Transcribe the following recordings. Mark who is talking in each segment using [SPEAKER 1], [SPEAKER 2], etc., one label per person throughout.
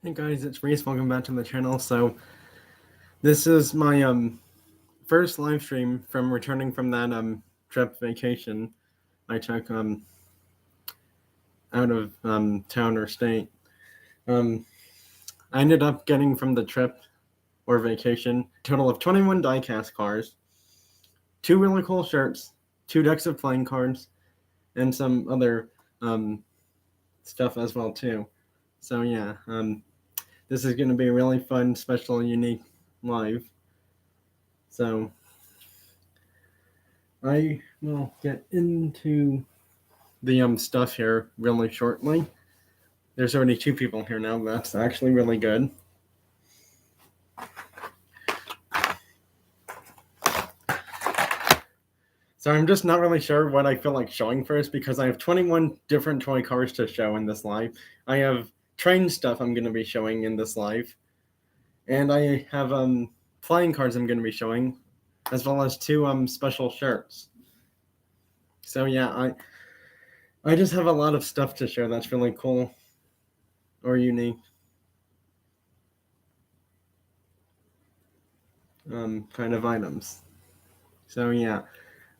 [SPEAKER 1] Hey guys, it's Reese. Welcome back to the channel. So this is my first live stream from returning from that trip vacation I took out of town or state. Um, I ended up getting from the trip or vacation a total of 21 diecast cars, two really cool shirts, two decks of playing cards, and some other um, stuff as well too. So yeah, this is going to be a really fun, special, unique live. So I will get into the stuff here really shortly. There's already two people here now. That's actually really good. So I'm just not really sure what I feel like showing first because I have 21 different toy cars to show in this live. I have train stuff I'm going to be showing in this live, and I have flying cards I'm going to be showing, as well as two special shirts. So yeah, I just have a lot of stuff to show that's really cool or unique. Kind of items. So yeah,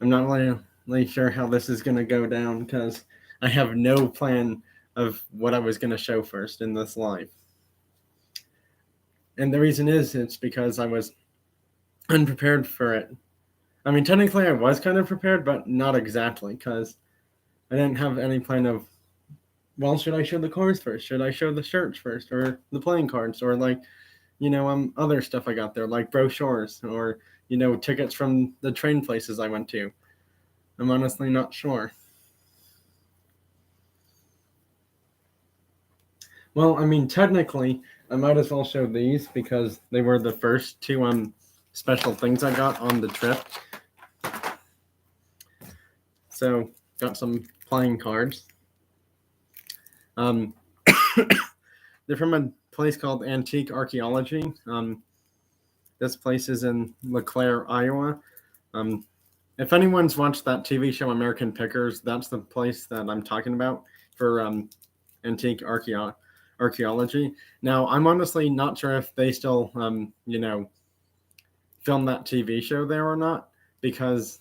[SPEAKER 1] I'm not really sure how this is going to go down because I have no plan of what I was going to show first in this live. And the reason is it's because I was unprepared for it. I mean, technically I was kind of prepared, but not exactly because I didn't have any plan of, well, should I show the cars first? Should I show the shirts first or the playing cards or like, other stuff I got there like brochures or, tickets from the train places I went to. I'm honestly not sure. Well, I mean, technically, I might as well show these because they were the first two special things I got on the trip. So, got some playing cards. Um, they're from a place called Antique Archaeology. This place is in LeClaire, Iowa. Um, if anyone's watched that TV show American Pickers, that's the place that I'm talking about for antique archaeology. Now, I'm honestly not sure if they still, film that TV show there or not, because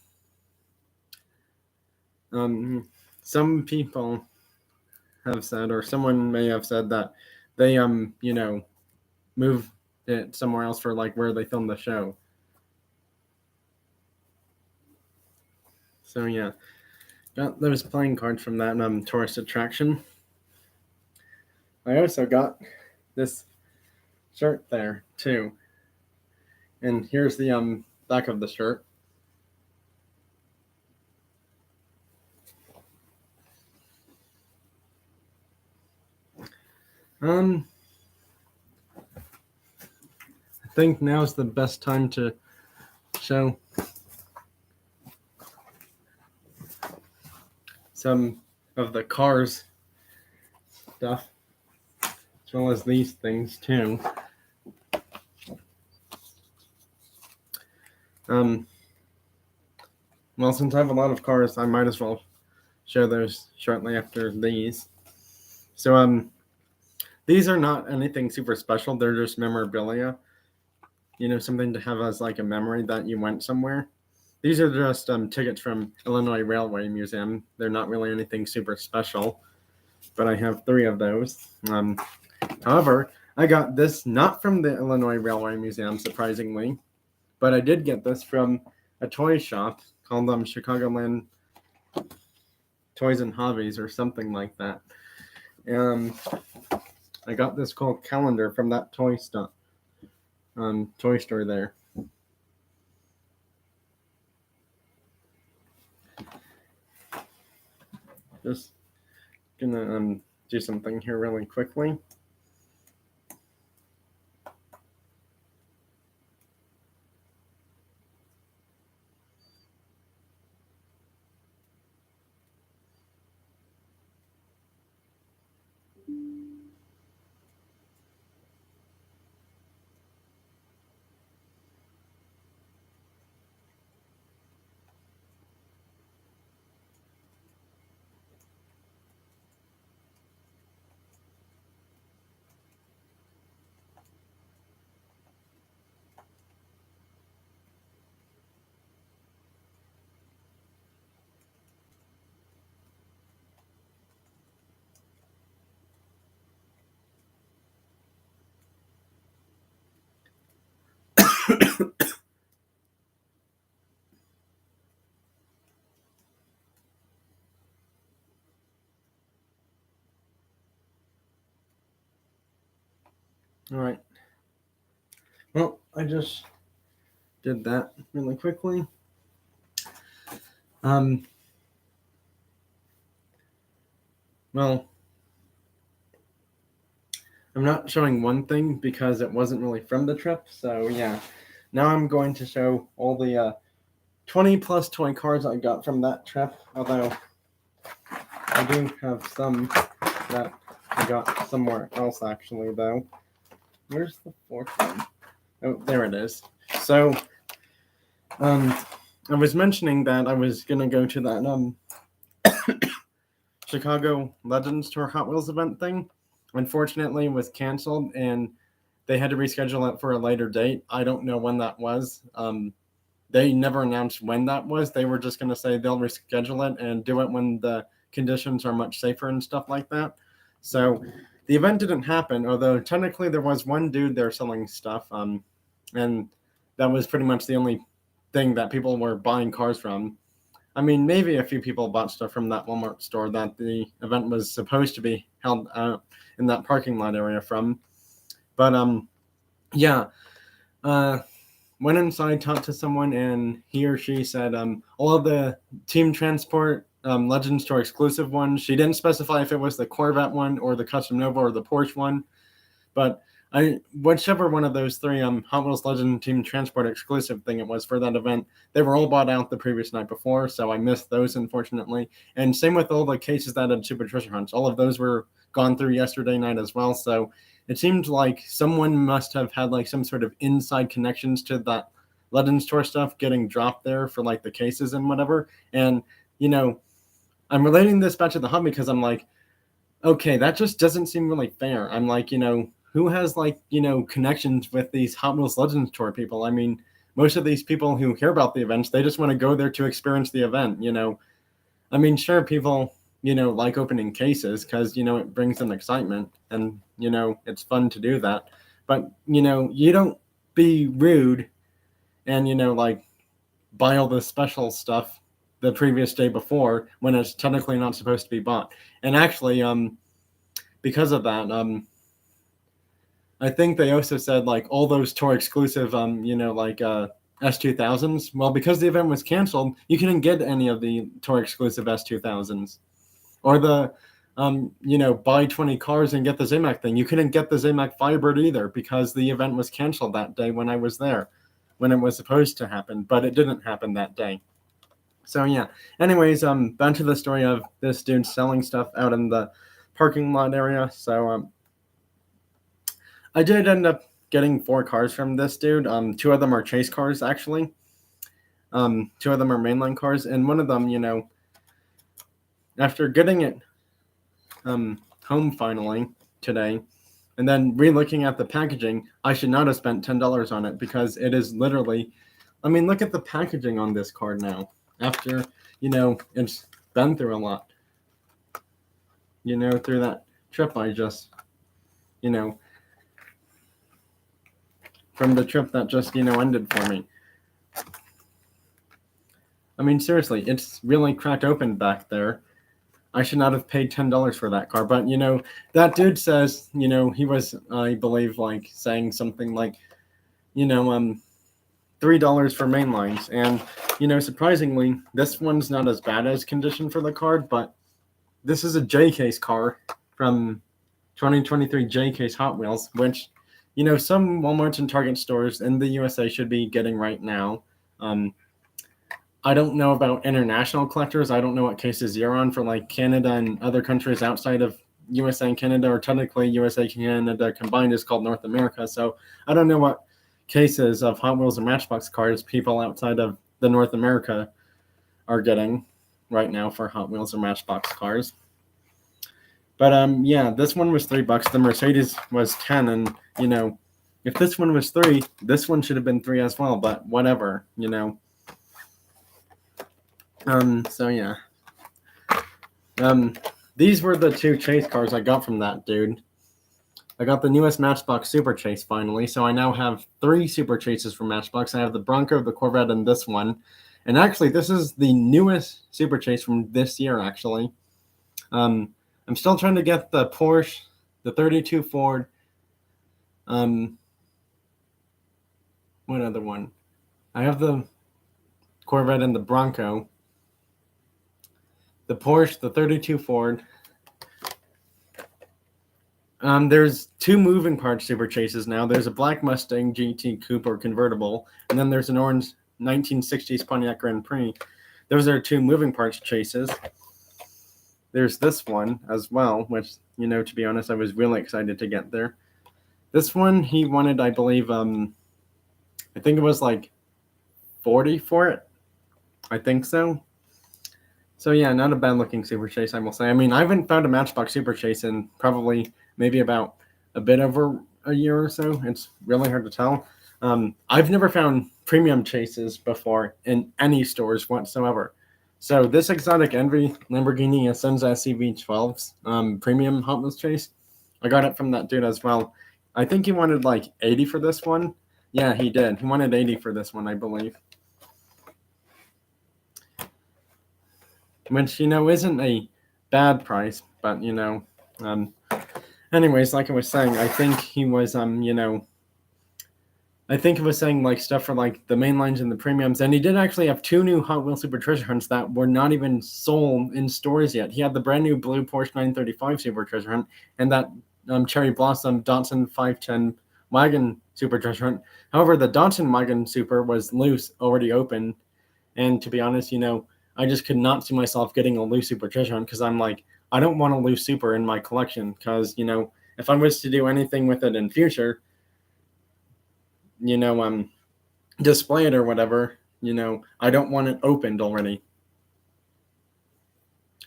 [SPEAKER 1] some people have said, or someone may have said that they, moved it somewhere else for like where they filmed the show. So yeah, got those playing cards from that tourist attraction. I also got this shirt there too, and here's the back of the shirt. Um, I think now's the best time to show some of the cars stuff, as well as these things too. Um, well, since I have a lot of cars, I might as well show those shortly after these. So, these are not anything super special. They're just memorabilia. Something to have as like a memory that you went somewhere. These are just tickets from Illinois Railway Museum. They're not really anything super special, but I have three of those. However, I got this not from the Illinois Railway Museum, surprisingly, but I did get this from a toy shop called Chicagoland Toys and Hobbies or something like that. I got this cool calendar from that toy store there. Just gonna do something here really quickly. All right. Well, I just did that really quickly. Well, I'm not showing one thing because it wasn't really from the trip. So yeah, now I'm going to show all the 20 plus toy cars I got from that trip. Although I do have some that I got somewhere else actually though. Where's the fourth one? Oh, there it is. So I was mentioning that I was gonna go to that Chicago Legends Tour Hot Wheels event thing. Unfortunately, it was canceled and they had to reschedule it for a later date. I don't know when that was. They never announced when that was. They were just going to say they'll reschedule it and do it when the conditions are much safer and stuff like that. So the event didn't happen, although technically there was one dude there selling stuff. And that was pretty much the only thing that people were buying cars from. I mean, maybe a few people bought stuff from that Walmart store that the event was supposed to be held out in that parking lot area from. But yeah, went inside, talked to someone, and he or she said all of the Team Transport Legends Tour exclusive ones. She didn't specify if it was the Corvette one or the Custom Nova or the Porsche one, but whichever one of those three Hot Wheels Legend Team Transport exclusive thing it was for that event, they were all bought out the previous night before, so I missed those unfortunately. And same with all the cases that had Super Treasure Hunts. All of those were gone through yesterday night as well, so it seemed like someone must have had like some sort of inside connections to that Legends Tour stuff getting dropped there for like the cases and whatever. And you know, I'm relating this back to the hub because I'm like, okay, that just doesn't seem really fair. I'm like, who has like, connections with these Hot Wheels Legends Tour people? I mean, most of these people who hear about the events, they just want to go there to experience the event, I mean, sure, people, like opening cases because, it brings them excitement and, it's fun to do that. But, you don't be rude and, like buy all the special stuff the previous day before when it's technically not supposed to be bought. And actually, because of that, I think they also said like all those tour exclusive, S2000s. Well, because the event was canceled, you couldn't get any of the tour exclusive S2000s or the, buy 20 cars and get the Zamac thing. You couldn't get the Zamac Firebird either because the event was canceled that day when I was there, when it was supposed to happen, but it didn't happen that day. So yeah. Anyways, back to the story of this dude selling stuff out in the parking lot area. So I did end up getting 4 cars from this dude. 2 of them are chase cars, actually. 2 of them are mainline cars, and one of them, after getting it home finally today, and then re-looking at the packaging, I should not have spent $10 on it because it is literally, I mean, look at the packaging on this card now. After, it's been through a lot, through that trip I just, from the trip that just, ended for me. I mean, seriously, it's really cracked open back there. I should not have paid $10 for that car. But, that dude says, he was, I believe, like saying something like, $3 for mainlines. And, surprisingly, this one's not as bad as condition for the card, but this is a J-Case car from 2023 J-Case Hot Wheels, which, some Walmart and Target stores in the USA should be getting right now. I don't know about international collectors. I don't know what cases you're on for like Canada and other countries outside of USA and Canada, or technically USA, Canada combined is called North America. So I don't know what cases of Hot Wheels and Matchbox cars people outside of the North America are getting right now for Hot Wheels or Matchbox cars. But yeah, this one was $3. The Mercedes was 10, and if this one was 3, this one should have been 3 as well. But whatever, So yeah. These were the 2 chase cars I got from that dude. I got the newest Matchbox Super Chase finally, so I now have 3 Super Chases from Matchbox. I have the Bronco, the Corvette, and this one. And actually, this is the newest Super Chase from this year, actually. I'm still trying to get the Porsche, the 32 Ford. What other one? I have the Corvette and the Bronco. The Porsche, the 32 Ford. There's 2 moving parts Super Chases now. There's a black Mustang GT Coupe or convertible, and then there's an orange 1960s Pontiac Grand Prix. Those are 2 moving parts chases. There's this one as well, which, to be honest, I was really excited to get there. This one, he wanted, I believe, I think it was like 40 for it. I think so. So yeah, not a bad looking Super Chase, I will say. I mean, I haven't found a Matchbox Super Chase in probably maybe about a bit over a year or so. It's really hard to tell. I've never found premium chases before in any stores whatsoever. So this Exotic Envy Lamborghini Essenza SV12's premium Hot Wheels chase, I got it from that dude as well. I think he wanted like 80 for this one. Yeah, he did. He wanted 80 for this one, I believe. Which, isn't a bad price, but, anyways, like I was saying, I think he was, I think it was saying, like, stuff for, like, the main lines and the premiums, and he did actually have 2 new Hot Wheels Super Treasure Hunts that were not even sold in stores yet. He had the brand new blue Porsche 935 Super Treasure Hunt, and that Cherry Blossom Datsun 510 Wagon Super Treasure Hunt. However, the Datsun Wagon Super was loose, already open, and to be honest, I just could not see myself getting a loose Super Treasure Hunt because I'm like, I don't want a loose Super in my collection because, if I was to do anything with it in future, display it or whatever, I don't want it opened already.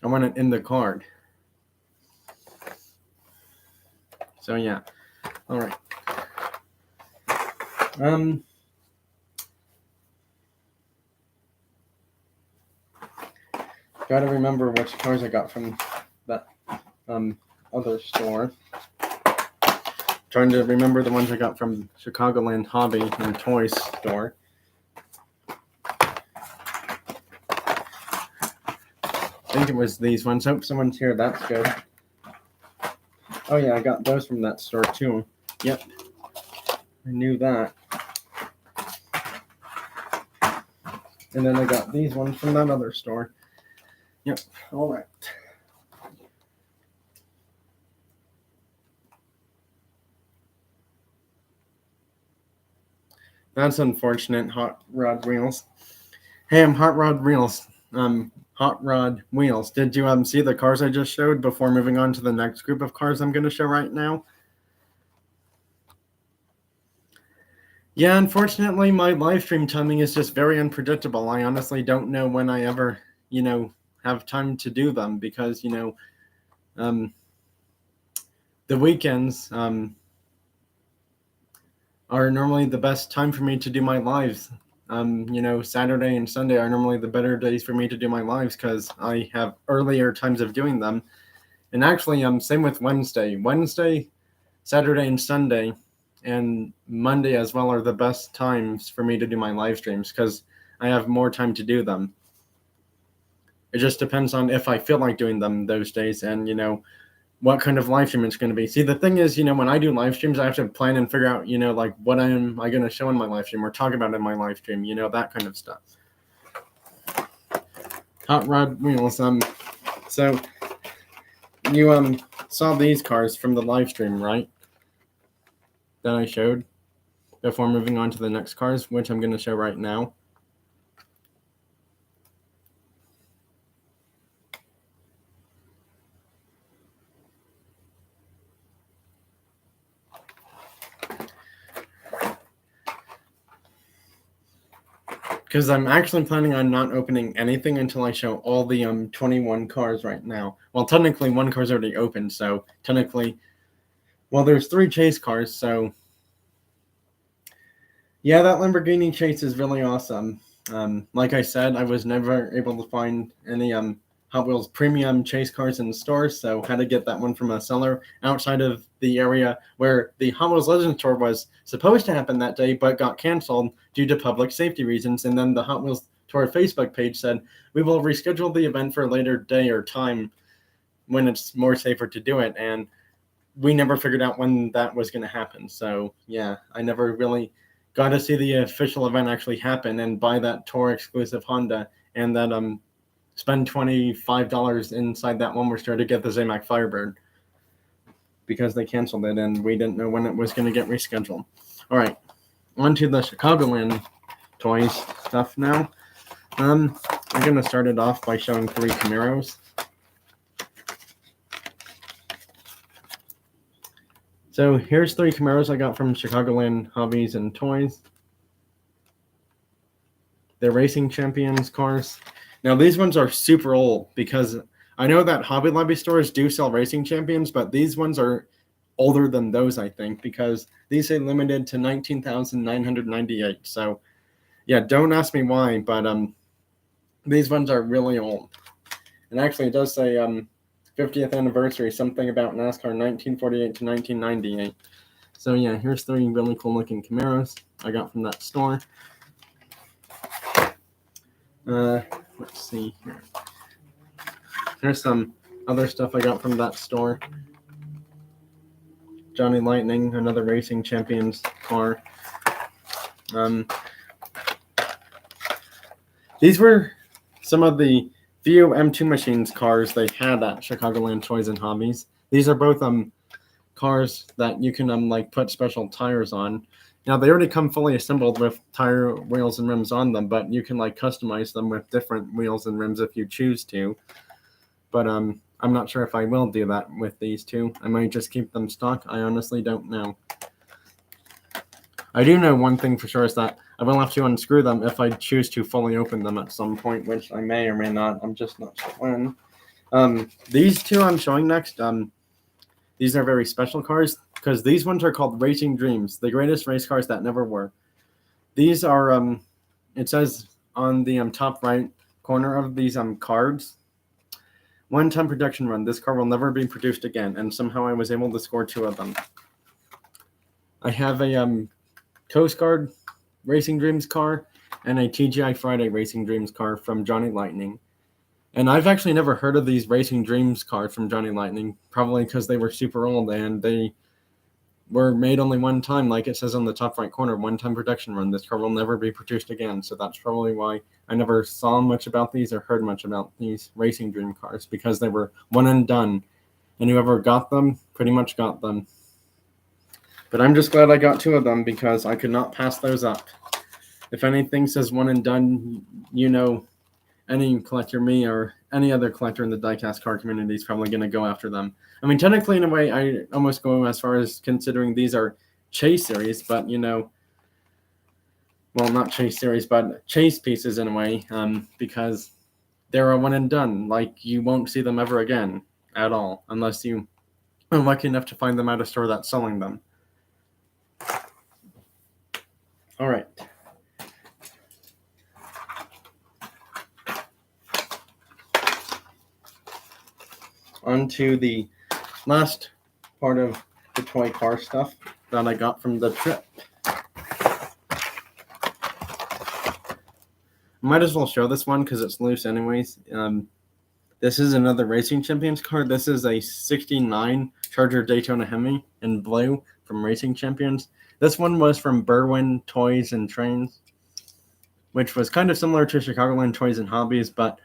[SPEAKER 1] I want it in the card. So yeah. All right. Gotta remember which cars I got from that other store. Trying to remember the ones I got from Chicagoland Hobby and Toys store. I think it was these ones. Hope someone's here. That's good. Oh yeah, I got those from that store too. Yep. I knew that. And then I got these ones from that other store. Yep. All right. That's unfortunate, Hot Rod Wheels. Hey, I'm Hot Rod Wheels. Hot Rod Wheels. Did you see the cars I just showed before moving on to the next group of cars I'm going to show right now? Yeah, unfortunately, my live stream timing is just very unpredictable. I honestly don't know when I ever, have time to do them because, the weekends are normally the best time for me to do my lives. Saturday and Sunday are normally the better days for me to do my lives because I have earlier times of doing them. And actually, same with Wednesday. Wednesday, Saturday, and Sunday, and Monday as well are the best times for me to do my live streams because I have more time to do them. It just depends on if I feel like doing them those days and, what kind of live stream it's going to be. See, the thing is, when I do live streams, I have to plan and figure out, like what am I going to show in my live stream or talk about in my live stream, that kind of stuff. Hot Rod Wheels. So you saw these cars from the live stream, right? That I showed before moving on to the next cars, which I'm going to show right now. Because I'm actually planning on not opening anything until I show all the 21 cars right now. Well, technically, one car's already open, so technically, well, there's 3 chase cars, so yeah, that Lamborghini chase is really awesome. Like I said, I was never able to find any Hot Wheels premium chase cars in the stores, so had to get that one from a seller outside of the area where the Hot Wheels Legends tour was supposed to happen that day, but got canceled due to public safety reasons. And then the Hot Wheels Tour Facebook page said, we will reschedule the event for a later day or time when it's more safer to do it. And we never figured out when that was going to happen. So yeah, I never really got to see the official event actually happen and buy that tour exclusive Honda and that spend $25 inside that Walmart store to get the Zamac Firebird because they canceled it and we didn't know when it was going to get rescheduled. All right, on to the Chicagoland toys stuff now. I'm going to start it off by showing 3 Camaros. So here's 3 Camaros I got from Chicagoland Hobbies and Toys. They're Racing Champions cars. Now these ones are super old because I know that Hobby Lobby stores do sell Racing Champions, but these ones are older than those, I think, because these say limited to 19,998. So yeah, don't ask me why, but these ones are really old. And actually it does say 50th anniversary, something about NASCAR 1948 to 1998. So yeah, here's 3 really cool looking Camaros I got from that store. Let's see here. Here's some other stuff I got from that store. Johnny Lightning, another Racing Champions car. These were some of the few M2 Machines cars they had at Chicagoland Toys and Hobbies. These are both cars that you can like put special tires on. Now they already come fully assembled with tire wheels and rims on them, but you can like customize them with different wheels and rims if you choose to. But I'm not sure if I will do that with these 2. I might just keep them stock. I honestly don't know. I do know one thing for sure is that I will have to unscrew them if I choose to fully open them at some point, which I may or may not. I'm just not sure when. These 2 I'm showing next, these are very special cars because these ones are called Racing Dreams, the greatest race cars that never were. These are, it says on the top right corner of these cards, 1-time production run. This car will never be produced again, and somehow I was able to score 2 of them. I have a Coast Guard Racing Dreams car and a TGI Friday Racing Dreams car from Johnny Lightning. And I've actually never heard of these Racing Dreams cars from Johnny Lightning, probably because they were super old and they were made only one time, like it says on the top right corner, 1-time production run. This car will never be produced again. So that's probably why I never saw much about these or heard much about these Racing Dream cars, because they were one and done. And whoever got them pretty much got them. But I'm just glad I got 2 of them because I could not pass those up. If anything says one and done, you know, any collector, me or any other collector in the diecast car community is probably going to go after them. I mean, technically, in a way, I almost go as far as considering these are chase series, but, you know, well, not chase series, but chase pieces in a way, because they're a one and done. Like, you won't see them ever again at all, unless you are lucky enough to find them at a store that's selling them. All right. On to the last part of the toy car stuff that I got from the trip. Might as well show this one because it's loose anyways. This is another Racing Champions car. This is a 69 Charger Daytona Hemi in blue from Racing Champions. This one was from Berwyn Toys and Trains, which was kind of similar to Chicagoland Toys and Hobbies, but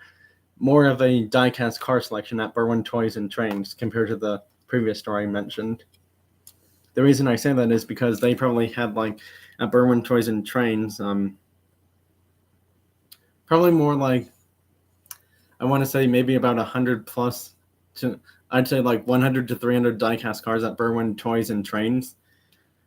[SPEAKER 1] more of a die-cast car selection at Berwyn Toys and Trains compared to the previous store I mentioned. The reason I say that is because they probably had, like, at Berwyn Toys and Trains, probably more like, I want to say maybe about 100 plus, I'd say like 100 to 300 die-cast cars at Berwyn Toys and Trains.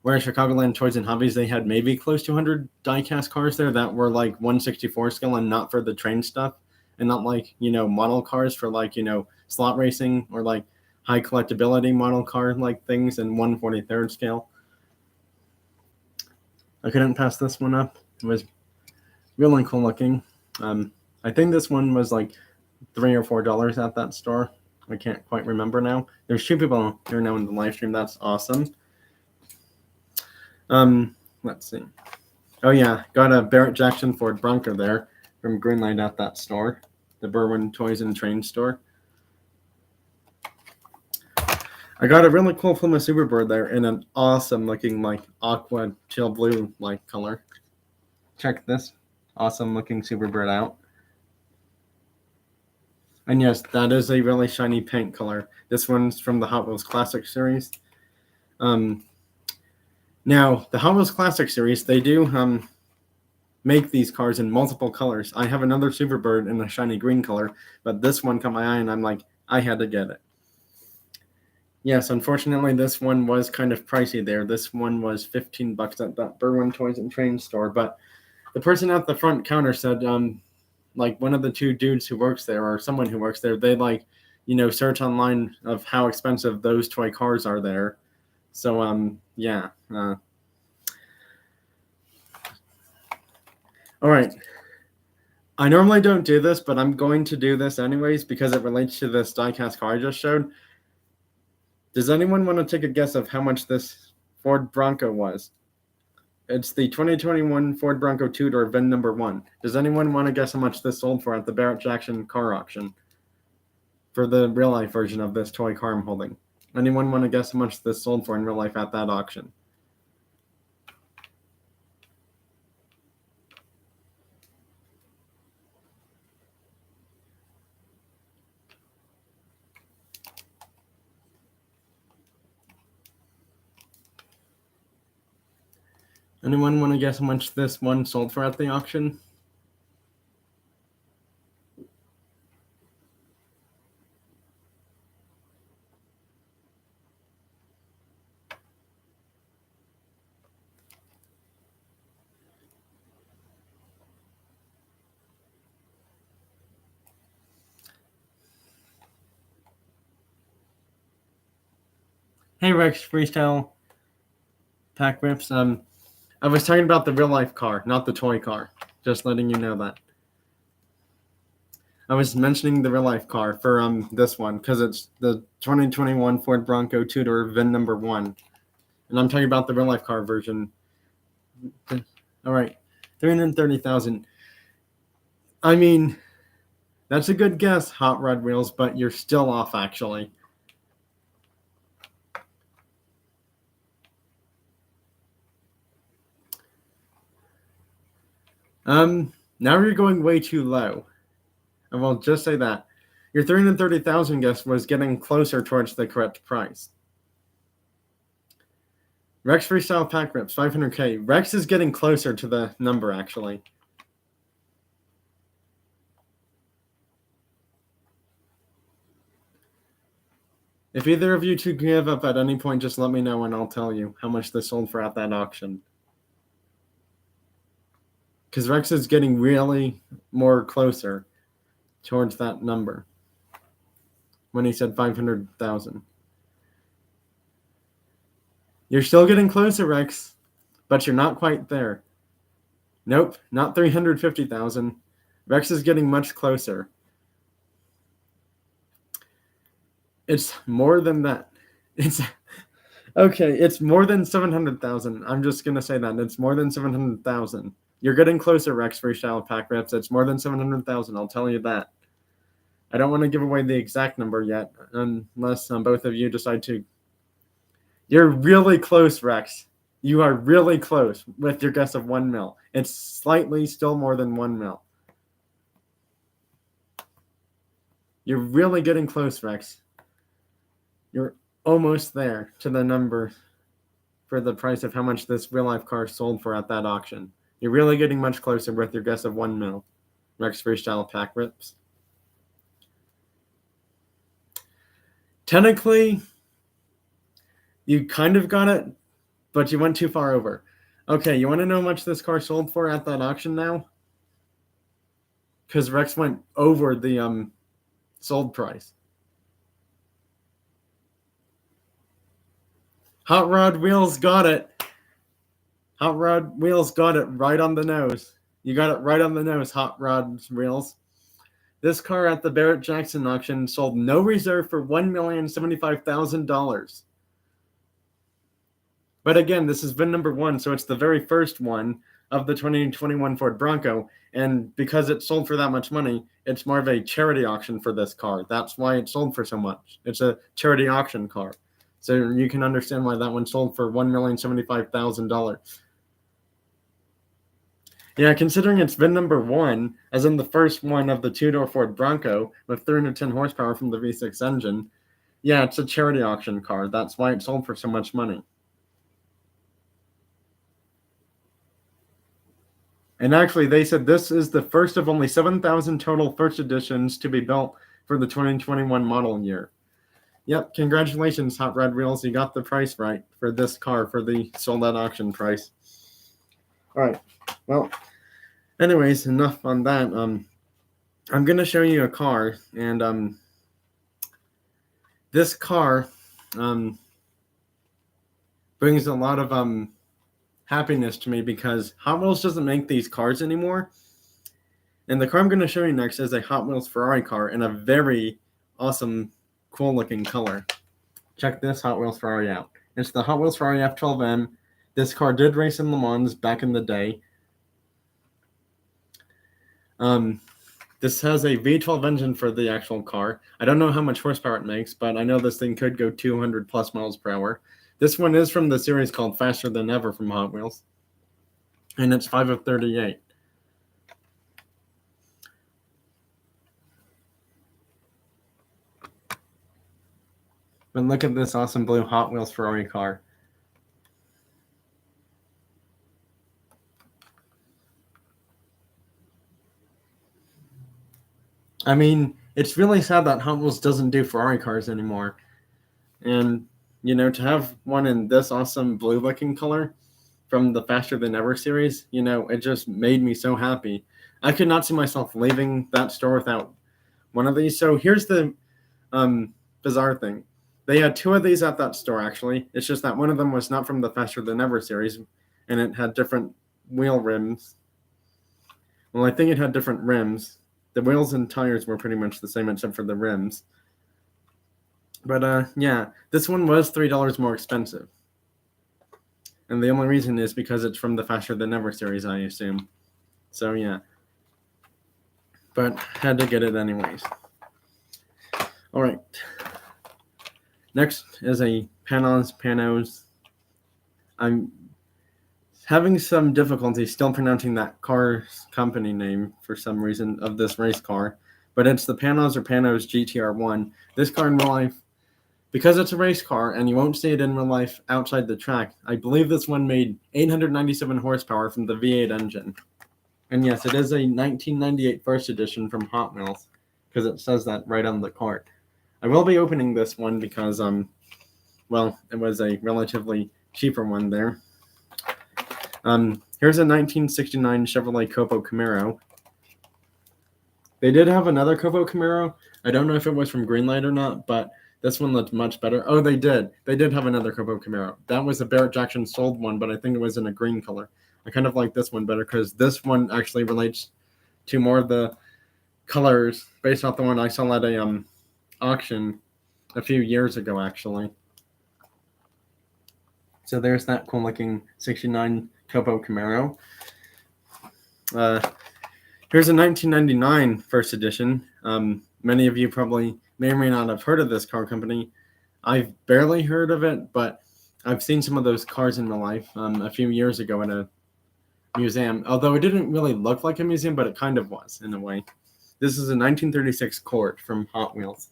[SPEAKER 1] Whereas Chicagoland Toys and Hobbies, they had maybe close to 100 die-cast cars there that were like 1/64 scale and not for the train stuff. And not like, you know, model cars for like, you know, slot racing or like high collectability model car like things in 1/43 scale. I couldn't pass this one up. It was really cool looking. I think this one was like $3 or $4 at that store. I can't quite remember now. There's 2 people here now in the live stream. That's awesome. Let's see. Oh yeah, got a Barrett-Jackson Ford Bronco there from Greenlight at that store, the Berwyn Toys and Train store. I got a really cool Puma Superbird there in an awesome looking like aqua teal blue like color. Check this awesome looking Superbird out. And yes, that is a really shiny paint color. This one's from the Hot Wheels Classic series. Now, the Hot Wheels Classic series, they do make these cars in multiple colors. I have another Superbird in a shiny green color, but this one caught my eye and I'm like, I had to get it. Yes, unfortunately, this one was kind of pricey there. This one was $15 at that Berwyn Toys and Train store, but the person at the front counter said, like one of the 2 dudes who works there or someone who works there, they like, search online of how expensive those toy cars are there. So, yeah. All right. I normally don't do this, but I'm going to do this anyways because it relates to this diecast car I just showed. Does anyone want to take a guess of how much this Ford Bronco was? It's the 2021 Ford Bronco 2-door VIN number 1. Does anyone want to guess how much this sold for at the Barrett-Jackson car auction? For the real-life version of this toy car I'm holding. Anyone want to guess how much this sold for in real life at that auction? Anyone want to guess how much this one sold for at the auction? Hey Rex, Freestyle, Pack Rips. I was talking about the real life car, not the toy car. Just letting you know that. I was mentioning the real life car for this one because it's the 2021 Ford Bronco 2-door VIN number 1. And I'm talking about the real life car version. All right, 330,000. I mean, that's a good guess, Hot Rod Wheels, but you're still off actually. Now you're going way too low. I will just say that. Your 330,000 guess was getting closer towards the correct price. Rex Freestyle Pack Rips, 500K. Rex is getting closer to the number, actually. If either of you two give up at any point, just let me know and I'll tell you how much this sold for at that auction. Because Rex is getting really more closer towards that number when he said 500,000. You're still getting closer, Rex, but you're not quite there. Nope, not 350,000. Rex is getting much closer. It's more than that. It's okay. It's more than 700,000. I'm just gonna say that it's more than 700,000. You're getting closer, Rex Freestyle Pack Rips. It's more than 700,000. I'll tell you that. I don't want to give away the exact number yet, unless both of you decide to. You're really close, Rex. You are really close with your guess of 1 mil. It's slightly still more than 1 mil. You're really getting close, Rex. You're almost there to the number for the price of how much this real-life car sold for at that auction. You're really getting much closer with your guess of 1 mil. Rex Freestyle Pack Rips. Technically, you kind of got it, but you went too far over. Okay, you want to know how much this car sold for at that auction now? Because Rex went over the sold price. Hot Rod Wheels got it. Hot Rod Wheels got it right on the nose. You got it right on the nose, Hot Rod Wheels. This car at the Barrett-Jackson auction sold no reserve for $1,075,000. But again, this is VIN number 1, so it's the very first one of the 2021 Ford Bronco. And because it sold for that much money, it's more of a charity auction for this car. That's why it sold for so much. It's a charity auction car. So you can understand why that one sold for $1,075,000. Yeah, considering it's VIN number 1, as in the first one of the two-door Ford Bronco with 310 horsepower from the V6 engine, yeah, it's a charity auction car. That's why it sold for so much money. And actually, they said this is the first of only 7,000 total first editions to be built for the 2021 model year. Yep, congratulations, Hot Red Wheels. You got the price right for this car for the sold at auction price. All right, well, anyways, enough on that. I'm going to show you a car, and this car brings a lot of happiness to me because Hot Wheels doesn't make these cars anymore. And the car I'm going to show you next is a Hot Wheels Ferrari car in a very awesome, cool looking color. Check this Hot Wheels Ferrari out. It's the Hot Wheels Ferrari F12M. This car did race in Le Mans back in the day. This has a V12 engine for the actual car. I don't know how much horsepower it makes, but I know this thing could go 200 plus miles per hour. This one is from the series called Faster Than Ever from Hot Wheels. And it's 5 of 38. But look at this awesome blue Hot Wheels Ferrari car. I mean, it's really sad that Hot Wheels doesn't do Ferrari cars anymore. And you know, to have one in this awesome blue looking color from the Faster Than Ever series, you know, it just made me so happy. I could not see myself leaving that store without one of these. So here's the bizarre thing. They had 2 of these at that store, actually. It's just that one of them was not from the Faster Than Ever series, and it had different wheel rims. Well, I think it had different rims. The wheels and tires were pretty much the same except for the rims. But yeah, this one was $3 more expensive. And the only reason is because it's from the Faster Than Ever series, I assume. So yeah. But had to get it anyways. Alright. Next is a Panos. I'm having some difficulty still pronouncing that car's company name for some reason of this race car. But it's the Panos GTR1. This car in real life, because it's a race car and you won't see it in real life outside the track, I believe this one made 897 horsepower from the V8 engine. And yes, it is a 1998 first edition from Hot Wheels, because it says that right on the cart. I will be opening this one because, well, it was a relatively cheaper one there. Here's a 1969 Chevrolet Copo Camaro. They did have another Copo Camaro. I don't know if it was from Greenlight or not, but this one looked much better. Oh, they did. They did have another Copo Camaro. That was a Barrett-Jackson sold one, but I think it was in a green color. I kind of like this one better because this one actually relates to more of the colors based off the one I saw at a auction a few years ago, actually. So there's that cool looking 69 Copo Camaro. Here's a 1999 first edition. Many of you probably may or may not have heard of this car company. I've barely heard of it, but I've seen some of those cars in real life a few years ago at a museum. Although it didn't really look like a museum, but it kind of was in a way. This is a 1936 Court from Hot Wheels.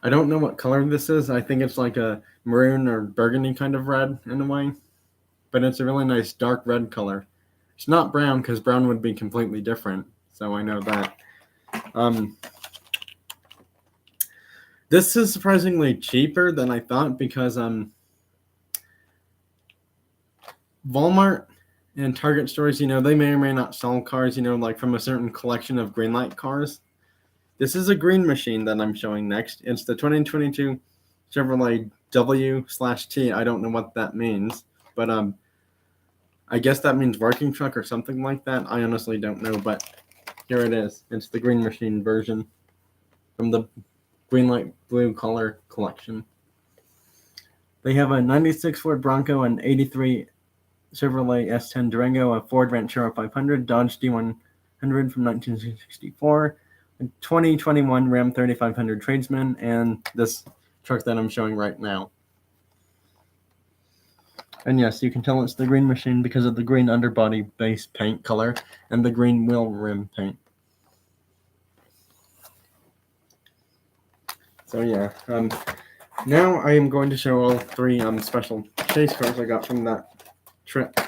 [SPEAKER 1] I don't know what color this is. I think it's like a maroon or burgundy kind of red in a way. But it's a really nice dark red color. It's not brown because brown would be completely different. So I know that. This is surprisingly cheaper than I thought because Walmart and Target stores, you know, they may or may not sell cars, you know, like from a certain collection of Greenlight cars. This is a green machine that I'm showing next. It's the 2022 Chevrolet W/T. I don't know what that means, but I guess that means working truck or something like that. I honestly don't know, but here it is. It's the Green Machine version from the Green Light Blue color collection. They have a 96 Ford Bronco, an 83 Chevrolet S10 Durango, a Ford Ranchero 500, Dodge D100 from 1964, a 2021 Ram 3500 Tradesman, and this truck that I'm showing right now. And yes, you can tell it's the Green Machine because of the green underbody base paint color and the green wheel rim paint. So yeah, now I am going to show all three special chase cars I got from that trip.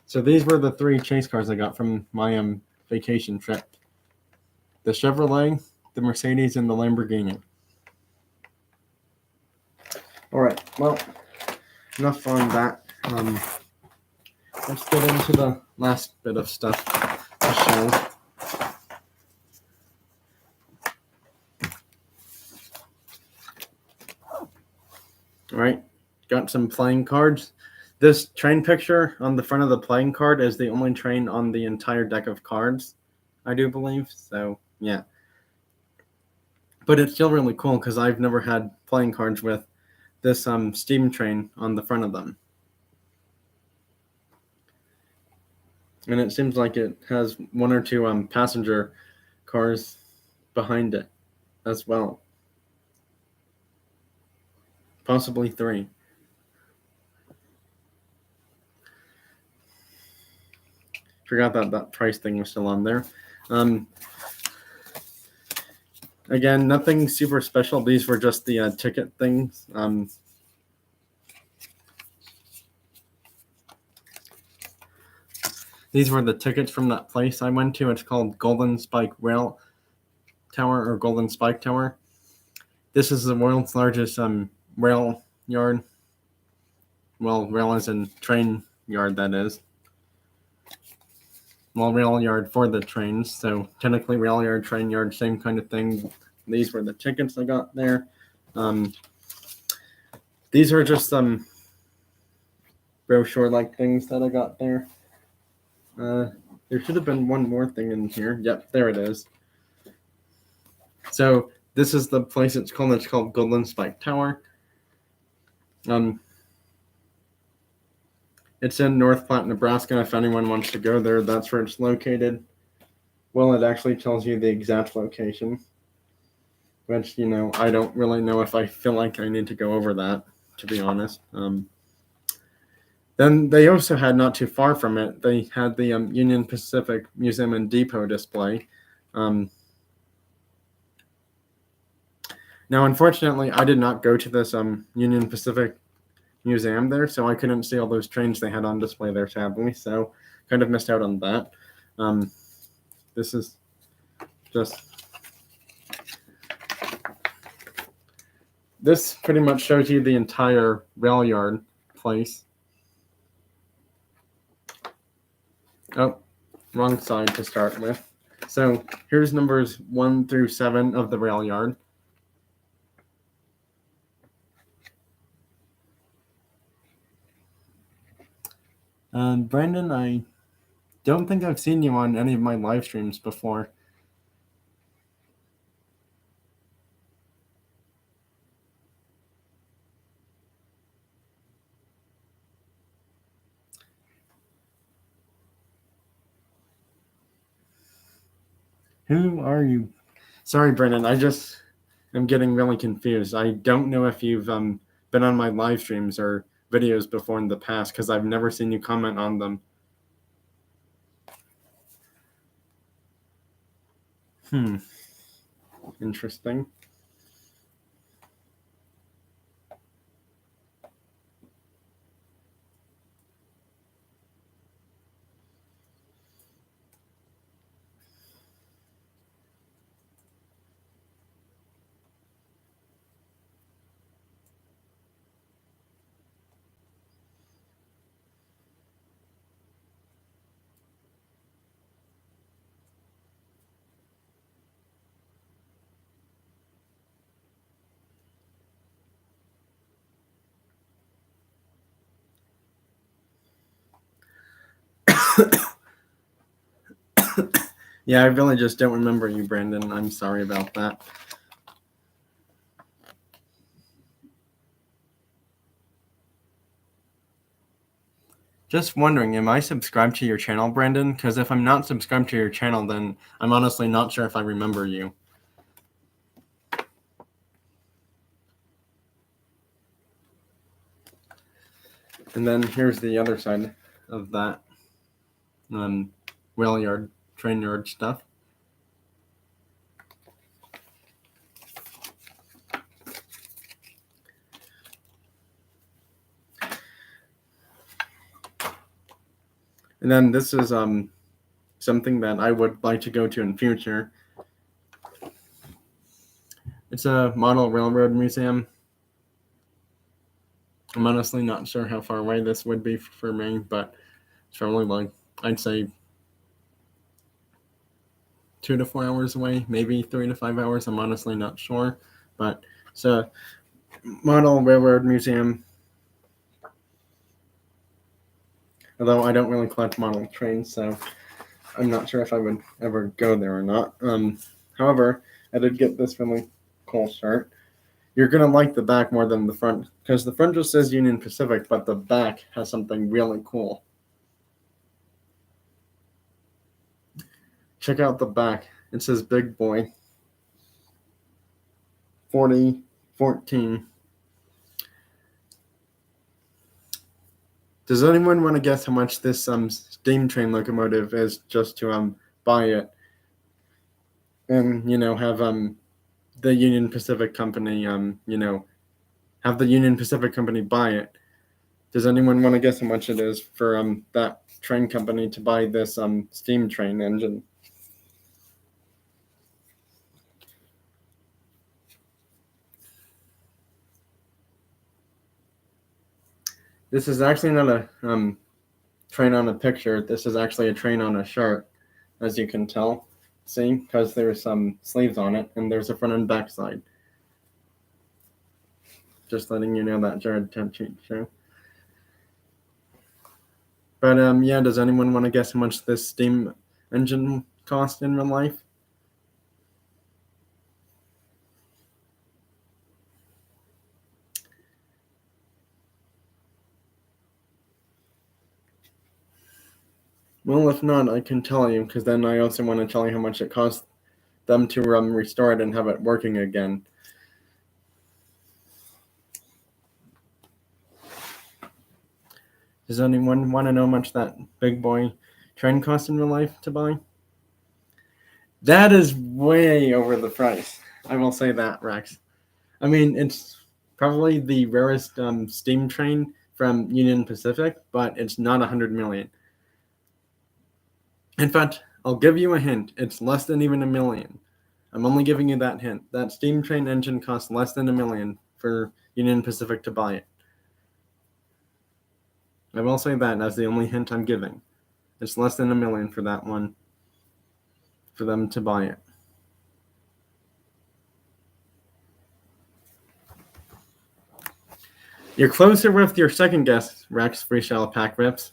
[SPEAKER 1] So these were the three chase cars I got from my vacation trip. The Chevrolet, the Mercedes, and the Lamborghini. Alright, well, enough on that. Let's get into the last bit of stuff to show. Alright, got some playing cards. This train picture on the front of the playing card is the only train on the entire deck of cards, I do believe. So, yeah. But it's still really cool because I've never had playing cards with this steam train on the front of them. And it seems like it has one or two passenger cars behind it as well. Possibly three. Forgot that price thing was still on there. Again, nothing super special. These were just the ticket things. These were the tickets from that place I went to. It's called Golden Spike Rail Tower or Golden Spike Tower. This is the world's largest rail yard. Well, rail as in train yard, that is. Well, rail yard for the trains. So technically rail yard, train yard, same kind of thing. These were the tickets I got there. These are just some brochure-like things that I got there. There should have been one more thing in here. Yep, there it is. So this is the place it's called. It's called Golden Spike Tower. It's in North Platte, Nebraska. If anyone wants to go there, that's where it's located. Well, it actually tells you the exact location, which, I don't really know if I feel like I need to go over that, to be honest. Then they also had, not too far from it, they had the Union Pacific Museum and Depot display. Now, unfortunately, I did not go to this Union Pacific Museum there, so I couldn't see all those trains they had on display there, sadly. So, kind of missed out on that. This is just... This pretty much shows you the entire rail yard place. Oh, wrong side to start with. So here's numbers 1 through 7 of the rail yard. Brandon, I don't think I've seen you on any of my live streams before. Who are you? Sorry, Brennan. I just am getting really confused. I don't know if you've been on my live streams or videos before in the past because I've never seen you comment on them. Interesting. Yeah, I really just don't remember you, Brandon. I'm sorry about that. Just wondering, am I subscribed to your channel, Brandon? Because if I'm not subscribed to your channel, then I'm honestly not sure if I remember you. And then here's the other side of that rail yard, train yard stuff. And then this is something that I would like to go to in future. It's a model railroad museum. I'm honestly not sure how far away this would be for me, but it's probably like, I'd say 2 to 4 hours away, maybe 3 to 5 hours. I'm honestly not sure, but it's a model railroad museum. Although I don't really collect model trains, so I'm not sure if I would ever go there or not. However, I did get this really cool shirt. You're going to like the back more than the front, because the front just says Union Pacific, but the back has something really cool. Check out the back. It says Big Boy 4014. Does anyone want to guess how much this steam train locomotive is, just to buy it and have the Union Pacific Company have the Union Pacific Company buy it? Does anyone want to guess how much it is for that train company to buy this steam train engine? This is actually not a train on a picture. This is actually a train on a shirt, as you can tell. See, because there's some sleeves on it, and there's a front and back side. Just letting you know that Jared Temp Cheat Show. But yeah, does anyone want to guess how much this steam engine cost in real life? Well, if not, I can tell you, because then I also want to tell you how much it cost them to restore it and have it working again. Does anyone want to know how much that Big Boy train cost in real life to buy? That is way over the price. I will say that, Rex. I mean, it's probably the rarest steam train from Union Pacific, but it's not 100 million. In fact, I'll give you a hint. It's less than even $1 million. I'm only giving you that hint. That steam train engine costs less than $1 million for Union Pacific to buy it. I will say that as the only hint I'm giving. It's less than $1 million for that one, for them to buy it. You're closer with your second guess, Rex Freeshell Pack Rips.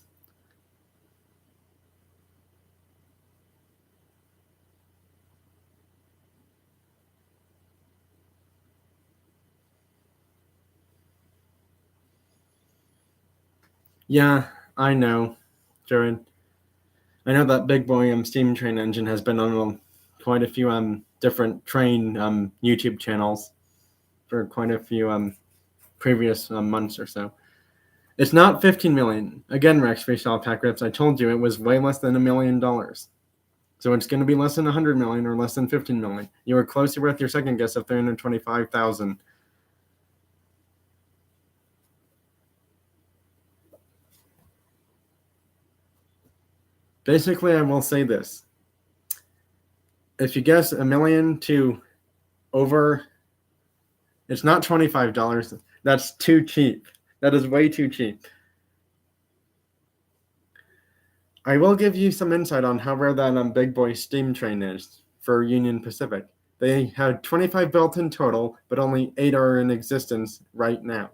[SPEAKER 1] Yeah, I know, Jared. I know that Big Boy steam train engine has been on quite a few different train YouTube channels for quite a few previous months or so. It's not 15 million. Again, Rex Freestyle Pack Rips, I told you it was way less than $1 million. So it's going to be less than 100 million or less than 15 million. You were closer with your second guess of 325,000. Basically, I will say this. If you guess $1 million to over, it's not $25. That's too cheap. That is way too cheap. I will give you some insight on how rare that Big Boy steam train is for Union Pacific. They had 25 built in total, but only 8 are in existence right now.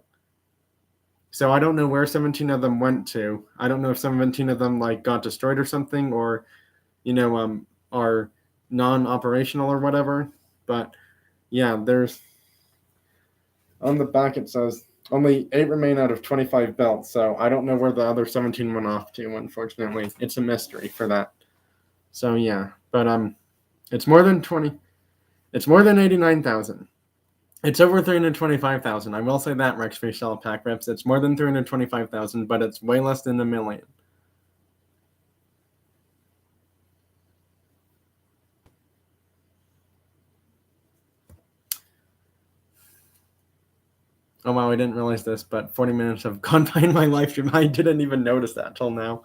[SPEAKER 1] So I don't know where 17 of them went to. I don't know if 17 of them like got destroyed or something, or are non-operational or whatever. But yeah, there's on the back it says only 8 remain out of 25 built. So I don't know where the other 17 went off to. Unfortunately, it's a mystery for that. So yeah, but it's more than 20. It's more than 89,000. It's over 325,000. I will say that, Rex Freestyle Pack Rips. It's more than 325,000, but it's way less than a million. Oh wow, I didn't realize this, but 40 minutes have gone by in my live stream. I didn't even notice that till now.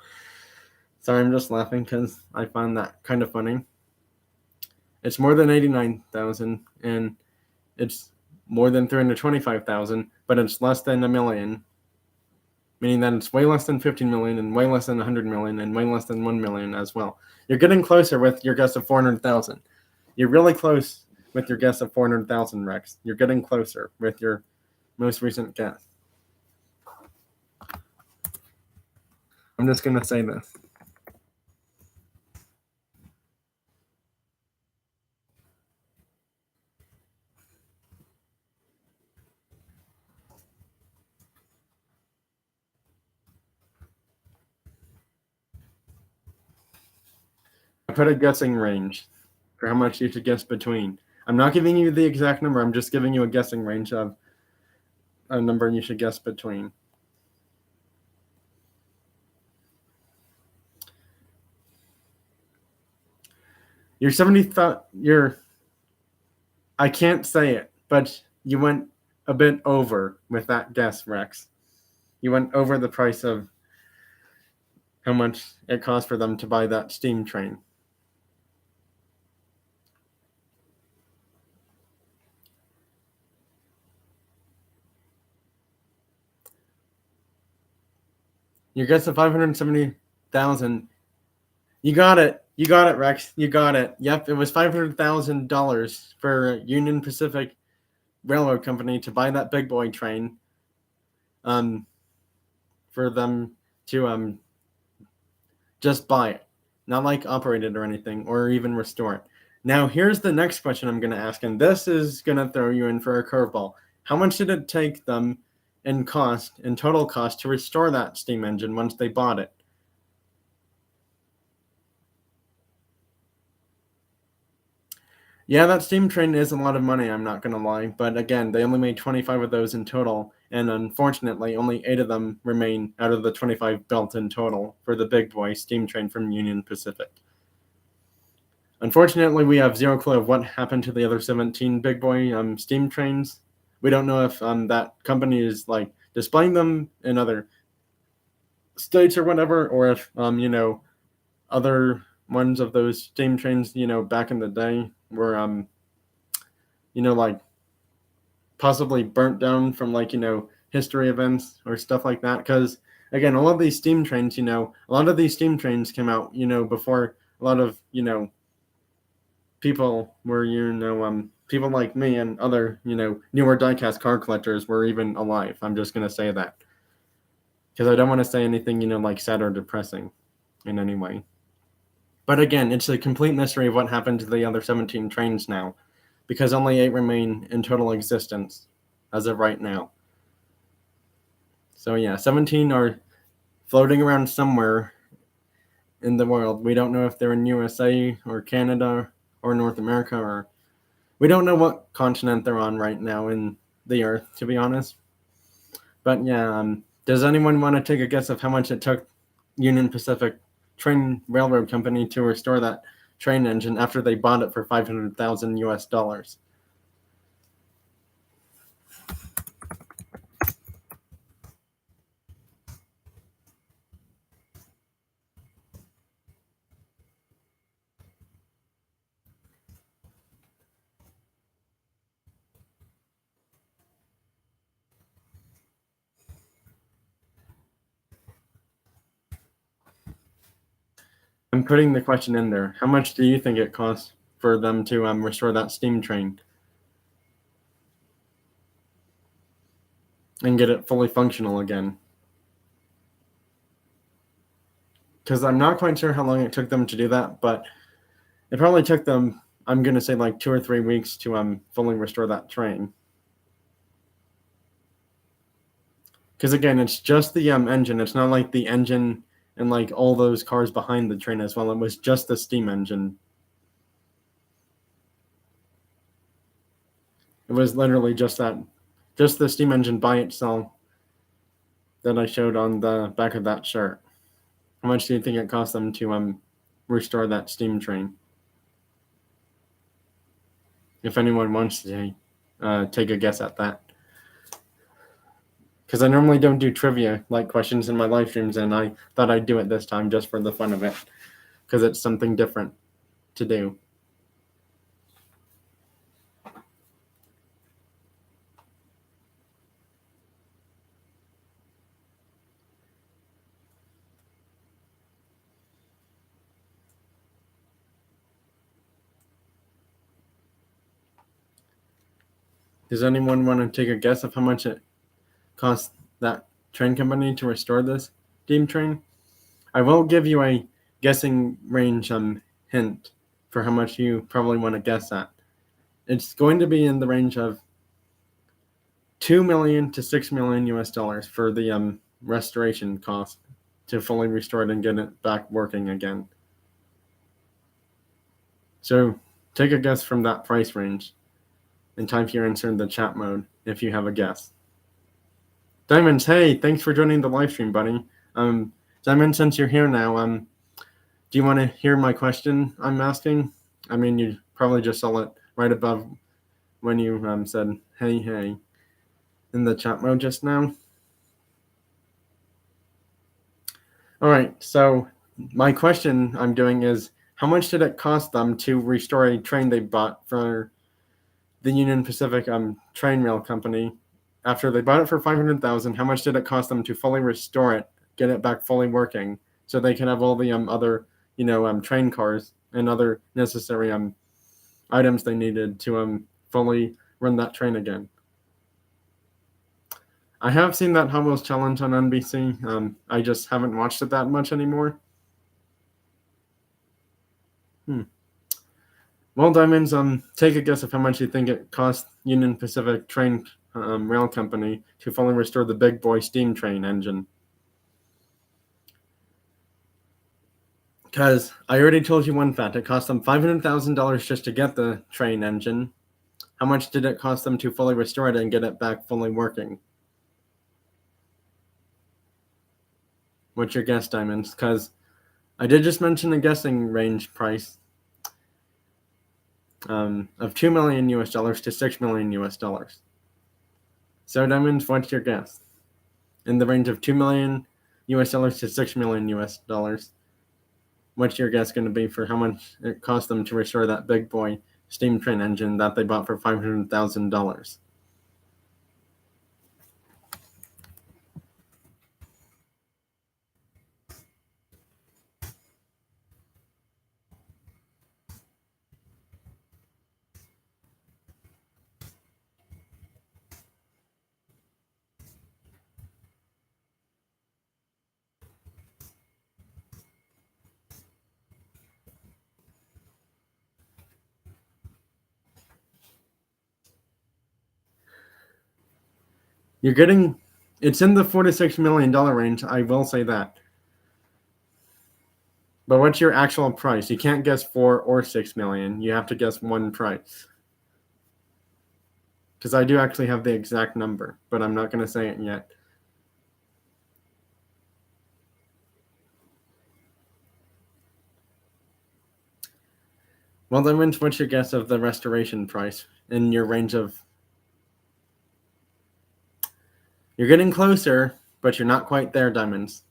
[SPEAKER 1] Sorry, I'm just laughing because I find that kind of funny. It's more than 89,000, and it's more than 325,000, but it's less than a million, meaning that it's way less than 15 million and way less than 100 million and way less than 1 million as well. You're getting closer with your guess of 400,000. You're really close with your guess of 400,000, Rex. You're getting closer with your most recent guess. I'm just going to say this. I put a guessing range for how much you should guess between. I'm not giving you the exact number. I'm just giving you a guessing range of a number you should guess between. You're 70. I can't say it, but you went a bit over with that guess, Rex. You went over the price of how much it cost for them to buy that steam train. Your guess of 570,000. You got it. You got it, Rex. You got it. Yep, it was $500,000 for Union Pacific Railroad Company to buy that big boy train. For them to just buy it, not like operate it or anything, or even restore it. Now, here's the next question I'm going to ask, and this is going to throw you in for a curveball. How much did it take them in total cost to restore that steam engine once they bought it? Yeah, that steam train is a lot of money, I'm not going to lie. But again, they only made 25 of those in total. And unfortunately, only 8 of them remain out of the 25 built in total for the big boy steam train from Union Pacific. Unfortunately, we have zero clue of what happened to the other 17 big boy steam trains. We don't know if that company is like displaying them in other states or whatever, or if other ones of those steam trains back in the day were like possibly burnt down from history events or stuff like that. Because again, a lot of these steam trains came out before a lot of people were people like me and other newer diecast car collectors were even alive. I'm just gonna say that because I don't want to say anything like sad or depressing in any way. But again, it's a complete mystery of what happened to the other 17 trains now, because only 8 remain in total existence as of right now. So yeah, 17 are floating around somewhere in the world. We don't know if they're in USA or Canada or North America, or we don't know what continent they're on right now in the Earth, to be honest. But yeah, does anyone want to take a guess of how much it took Union Pacific Train Railroad Company to restore that train engine after they bought it for $500,000 US? I'm putting the question in there. How much do you think it costs for them to restore that steam train and get it fully functional again? because I'm not quite sure how long it took them to do that, but it probably took them, I'm going to say, like 2 or 3 weeks to fully restore that train. Because again, it's just the engine. It's not like the engine and like all those cars behind the train as well. It was just the steam engine. It was literally just the steam engine by itself that I showed on the back of that shirt. How much do you think it cost them to restore that steam train? If anyone wants to take a guess at that. Because I normally don't do trivia like questions in my live streams, and I thought I'd do it this time just for the fun of it, because it's something different to do. Does anyone want to take a guess of how much it cost that train company to restore this steam train? I will give you a guessing range hint for how much you probably want to guess at. It's going to be in the range of $2 million to $6 million US for the restoration cost to fully restore it and get it back working again. So take a guess from that price range and type your answer in the chat mode if you have a guess. Diamonds, hey, thanks for joining the live stream, buddy. Diamond, since you're here now, do you want to hear my question I'm asking? I mean, you probably just saw it right above when you said hey in the chat mode just now. All right, so my question I'm doing is, how much did it cost them to restore a train they bought for the Union Pacific train rail company? After they bought it for $500,000, how much did it cost them to fully restore it, get it back fully working, so they can have all the other train cars and other necessary items they needed to fully run that train again? I have seen that Hot Wheels Challenge on NBC. I just haven't watched it that much anymore. Well, Diamonds, take a guess of how much you think it cost Union Pacific Train Rail Company to fully restore the big boy steam train engine. Because I already told you one fact. It cost them $500,000 just to get the train engine. How much did it cost them to fully restore it and get it back fully working? What's your guess, Diamonds? Because I did just mention a guessing range price of $2 million US to $6 million US. So, Diamonds, what's your guess? In the range of $2 million US to $6 million US. What's your guess going to be for how much it cost them to restore that big boy steam train engine that they bought for $500,000? It's in the $4 to $6 million range, I will say that. But what's your actual price? You can't guess 4 or 6 million. You have to guess one price. Because I do actually have the exact number, but I'm not going to say it yet. Well, then, what's your guess of the restoration price in your range of... You're getting closer, but you're not quite there, Diamonds.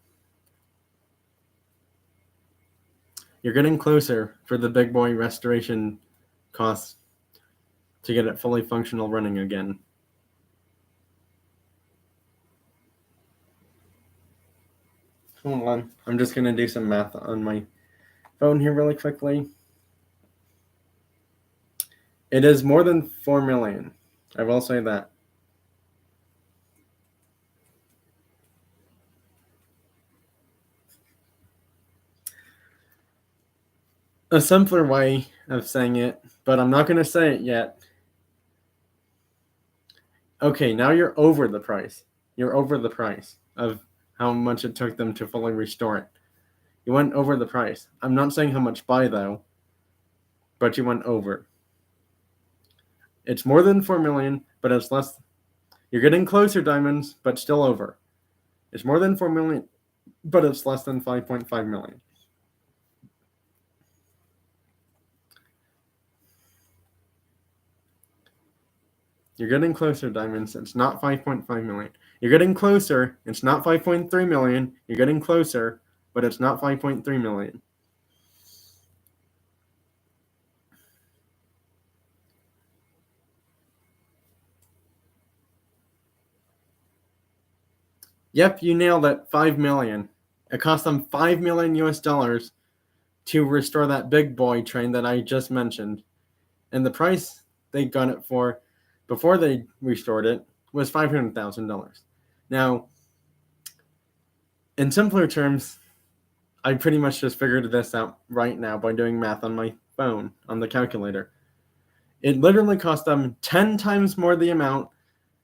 [SPEAKER 1] You're getting closer for the big boy restoration costs to get it fully functional running again. Hold on. I'm just going to do some math on my phone here really quickly. It is more than 4 million. I will say that. a simpler way of saying it, but I'm not going to say it yet. Okay, now you're over the price. You're over the price of how much it took them to fully restore it. You went over the price. I'm not saying how much by, though, but you went over. It's more than 4 million, but it's less. You're getting closer, Diamonds, but still over. It's more than 4 million, but it's less than 5.5 million. You're getting closer, Diamonds. It's not 5.5 million. You're getting closer. It's not 5.3 million. You're getting closer, but it's not 5.3 million. Yep, you nailed it. 5 million. It cost them 5 million US dollars to restore that big boy train that I just mentioned. And the price they got it for before they restored it was $500,000. Now, in simpler terms, I pretty much just figured this out right now by doing math on my phone on the calculator. It literally cost them 10 times more the amount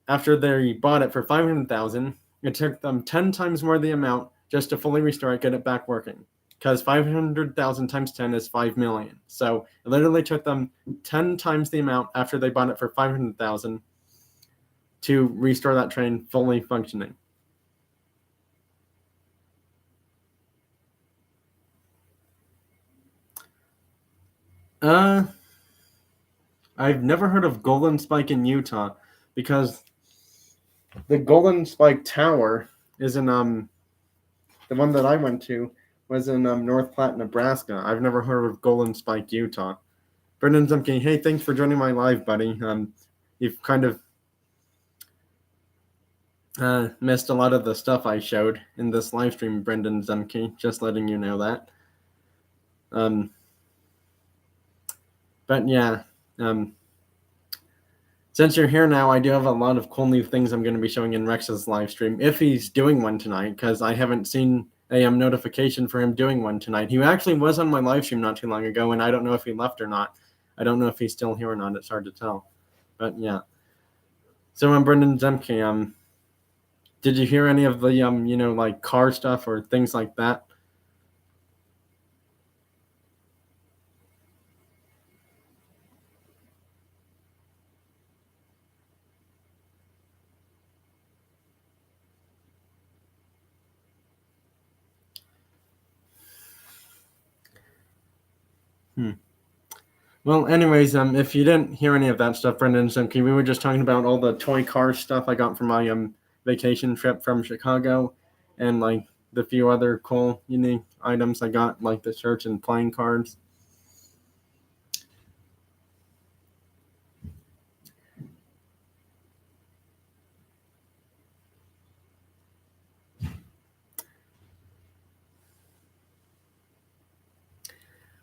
[SPEAKER 1] after they bought it for $500,000. It took them 10 times more the amount just to fully restore it, get it back working. Because 500,000 times 10 is 5 million. So it literally took them 10 times the amount after they bought it for 500,000 to restore that train fully functioning. I've never heard of Golden Spike in Utah because the Golden Spike Tower is in the one that I went to was in North Platte, Nebraska. I've never heard of Golden Spike, Utah. Brendan Zemke, hey, thanks for joining my live, buddy. You've kind of missed a lot of the stuff I showed in this live stream, Brendan Zemke. Just letting you know that. But yeah, since you're here now, I do have a lot of cool new things I'm going to be showing in Rex's live stream, if he's doing one tonight, because I haven't seen a notification for him doing one tonight. He actually was on my live stream not too long ago, and I don't know if he left or not. I don't know if he's still here or not. It's hard to tell. But yeah. So I'm Brendan Zemke. Did you hear any of the like car stuff or things like that? Well, anyways, if you didn't hear any of that stuff, Brendan Zemke, we were just talking about all the toy car stuff I got from my vacation trip from Chicago, and like the few other cool, unique items I got, like the shirts and playing cards.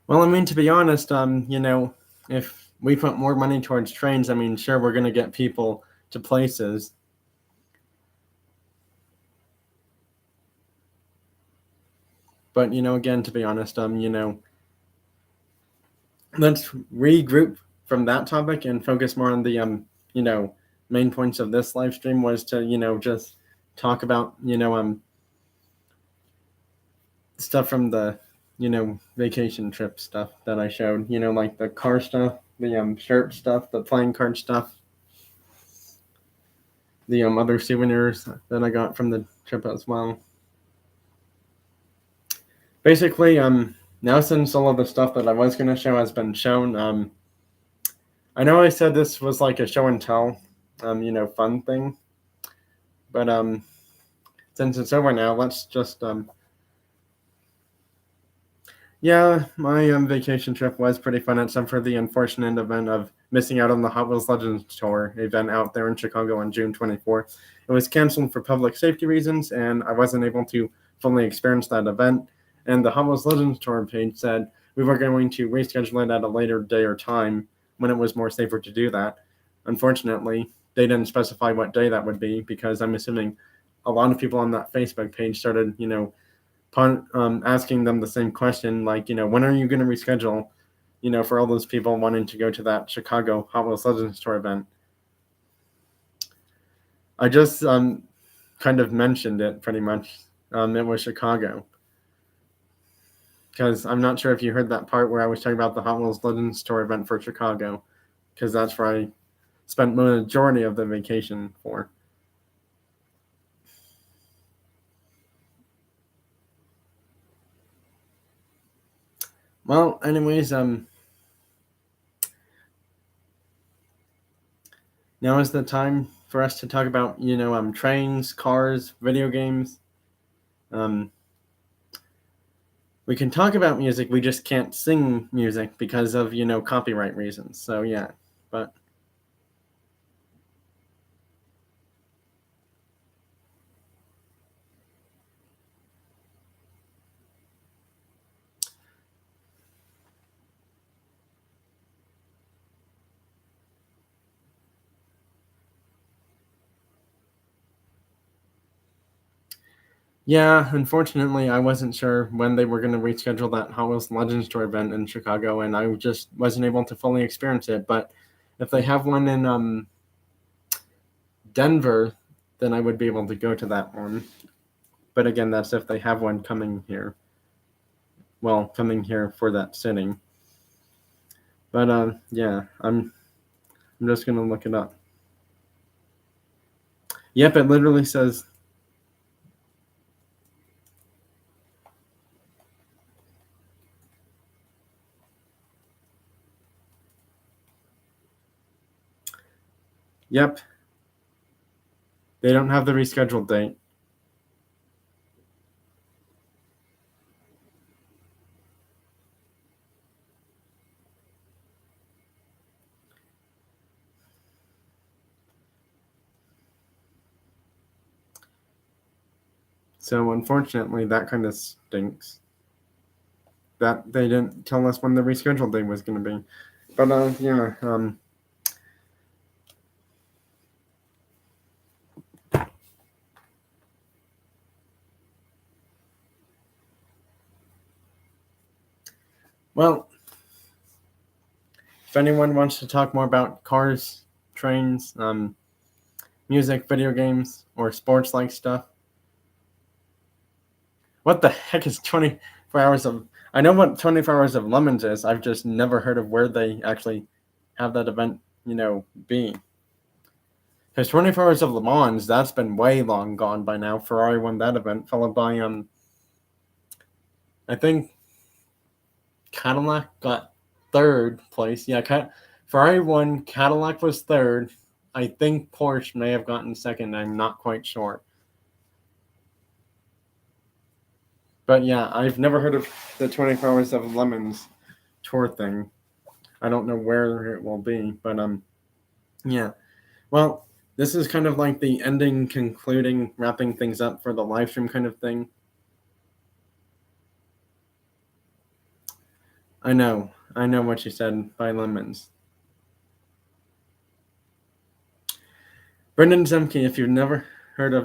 [SPEAKER 1] Well, I mean, to be honest, if we put more money towards trains, I mean, sure, we're going to get people to places. But, again, to be honest, let's regroup from that topic and focus more on the, main points of this live stream was to, just talk about, stuff from the, vacation trip stuff that I showed, like the car stuff, the shirt stuff, the playing card stuff, the other souvenirs that I got from the trip as well. Basically, now since all of the stuff that I was going to show has been shown, I know I said this was like a show and tell, fun thing, but since it's over now, let's just yeah, my vacation trip was pretty fun, except for the unfortunate event of missing out on the Hot Wheels Legends Tour event out there in Chicago on June 24th. It was canceled for public safety reasons, and I wasn't able to fully experience that event. And the Hot Wheels Legends Tour page said we were going to reschedule it at a later day or time when it was more safer to do that. Unfortunately, they didn't specify what day that would be because I'm assuming a lot of people on that Facebook page started, asking them the same question, like, when are you going to reschedule, for all those people wanting to go to that Chicago Hot Wheels Legends Tour event. I just kind of mentioned it pretty much. It was Chicago. Because I'm not sure if you heard that part where I was talking about the Hot Wheels Legends Tour event for Chicago. Because that's where I spent the majority of the vacation for. Well, anyways, now is the time for us to talk about, trains, cars, video games. We can talk about music, we just can't sing music because of, copyright reasons. So, yeah, but... Yeah, unfortunately, I wasn't sure when they were going to reschedule that Hot Wheels Legends Tour event in Chicago, and I just wasn't able to fully experience it. But if they have one in Denver, then I would be able to go to that one. But again, that's if they have one coming here. Well, coming here for that sitting. But yeah, I'm just gonna look it up. Yep, it literally says. Yep. They don't have the rescheduled date. So unfortunately, that kind of stinks. That they didn't tell us when the rescheduled date was going to be. But yeah. Well, if anyone wants to talk more about cars, trains, music, video games, or sports-like stuff, what the heck is 24 hours of... I know what 24 Hours of Lemons is. I've just never heard of where they actually have that event, be. Because 24 Hours of Le Mans, that's been way long gone by now. Ferrari won that event, followed by, I think Cadillac got third place. Yeah, Ferrari won, Cadillac was third. I think Porsche may have gotten second. I'm not quite sure. But yeah, I've never heard of the 24 Hours of Lemons tour thing. I don't know where it will be, but yeah. Well, this is kind of like the ending, concluding, wrapping things up for the live stream kind of thing. I know what you said by Lemons. Brendan Zemke, if you've never heard of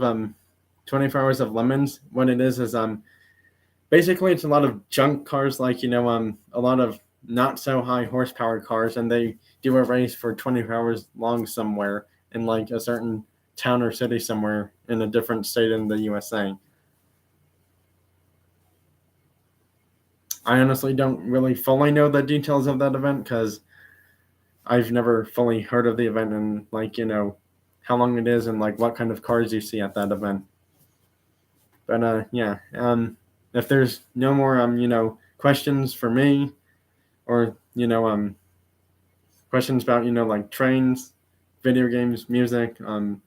[SPEAKER 1] 24 Hours of Lemons, what it is basically it's a lot of junk cars, like a lot of not so high horsepower cars, and they do a race for 24 hours long somewhere in like a certain town or city somewhere in a different state in the USA. I honestly don't really fully know the details of that event because I've never fully heard of the event and how long it is and like what kind of cars you see at that event. But yeah, if there's no more questions for me, or questions about like trains, video games, music, trains,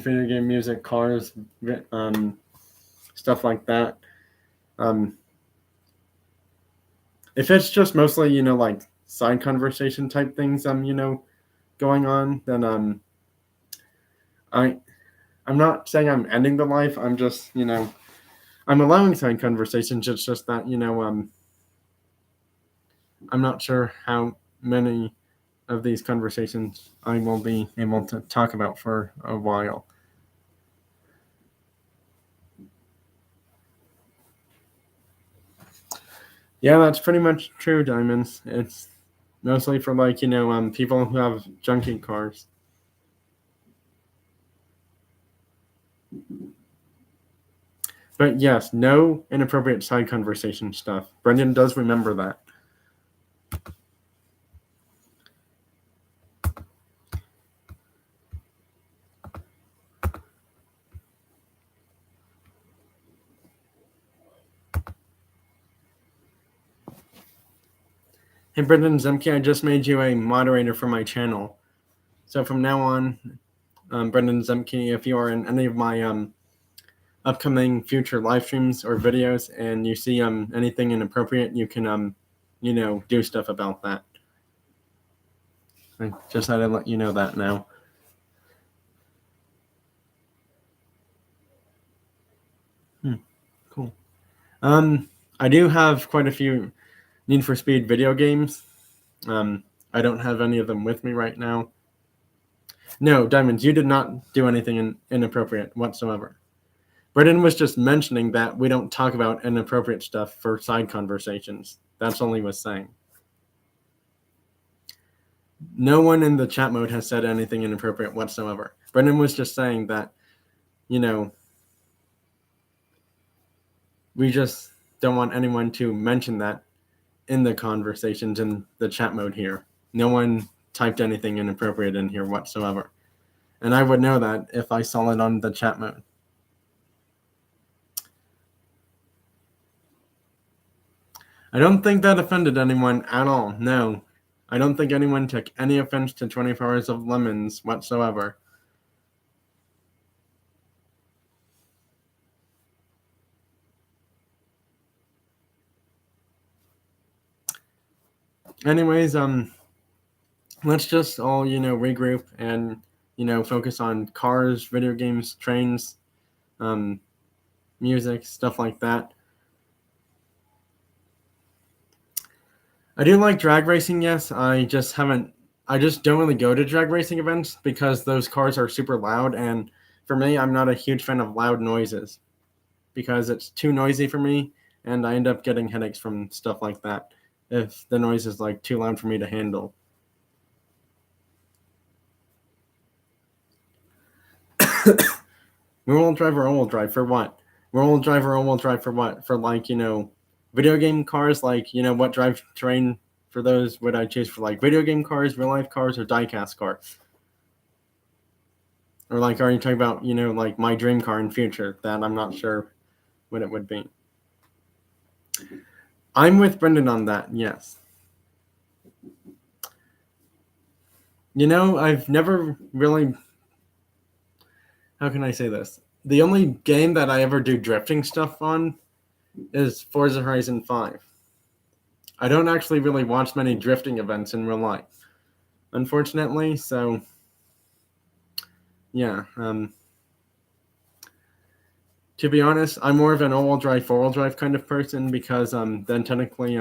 [SPEAKER 1] video game, music, cars, stuff like that. If it's just mostly like side conversation type things going on, then I'm not saying I'm ending the life. I'm just I'm allowing side conversations. It's just that I'm not sure how many of these conversations I will be able to talk about for a while. Yeah, that's pretty much true, Diamonds. It's mostly for like, people who have junky cars. But yes, no inappropriate side conversation stuff. Brendan does remember that. Hey, Brendan Zemke, I just made you a moderator for my channel. So from now on, Brendan Zemke, if you are in any of my upcoming future live streams or videos and you see anything inappropriate, you can do stuff about that. I just had to let you know that now. Cool. I do have quite a few Need for Speed video games. I don't have any of them with me right now. No, Diamonds, you did not do anything inappropriate whatsoever. Brendan was just mentioning that we don't talk about inappropriate stuff for side conversations. That's all he was saying. No one in the chat mode has said anything inappropriate whatsoever. Brendan was just saying that, we just don't want anyone to mention that in the conversations in the chat mode here. No one typed anything inappropriate in here whatsoever. And I would know that if I saw it on the chat mode. I don't think that offended anyone at all. No. I don't think anyone took any offense to 24 Hours of Lemons whatsoever. Anyways, let's just all, regroup and, focus on cars, video games, trains, music, stuff like that. I do like drag racing, yes. I just don't really go to drag racing events because those cars are super loud. And for me, I'm not a huge fan of loud noises because it's too noisy for me. And I end up getting headaches from stuff like that if the noise is like too loud for me to handle. Rear-wheel drive or all-wheel drive for what? Rear-wheel drive or all-wheel drive for what? For like, video game cars, like, what drivetrain for those would I choose for like video game cars, real life cars, or diecast cars? Or like, are you talking about, like my dream car in future that I'm not sure what it would be? I'm with Brendan on that, yes. I've never really, how can I say this? The only game that I ever do drifting stuff on is Forza Horizon 5. I don't actually really watch many drifting events in real life, unfortunately, so yeah. To be honest, I'm more of an all-wheel drive, four-wheel drive kind of person because then technically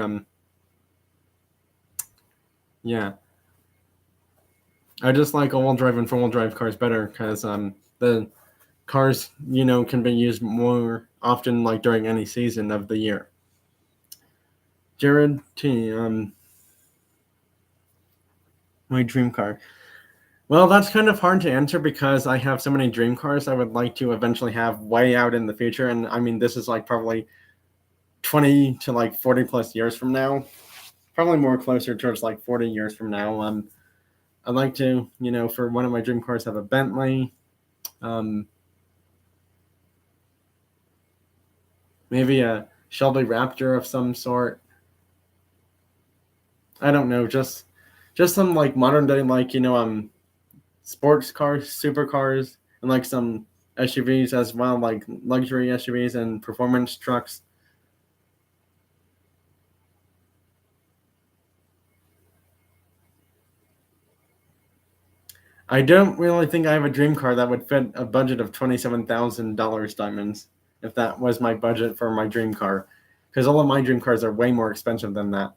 [SPEAKER 1] yeah. I just like all-wheel drive and four-wheel drive cars better because the cars, can be used more often like during any season of the year. Jared T, my dream car. Well, that's kind of hard to answer because I have so many dream cars I would like to eventually have way out in the future. And I mean, this is like probably 20 to like 40 plus years from now. Probably more closer towards like 40 years from now. I'd like to, for one of my dream cars, have a Bentley. Maybe a Shelby Raptor of some sort. I don't know, just some like modern day, like, sports cars, supercars, and like some SUVs as well, like luxury SUVs and performance trucks. I don't really think I have a dream car that would fit a budget of $27,000 Diamonds, if that was my budget for my dream car, because all of my dream cars are way more expensive than that.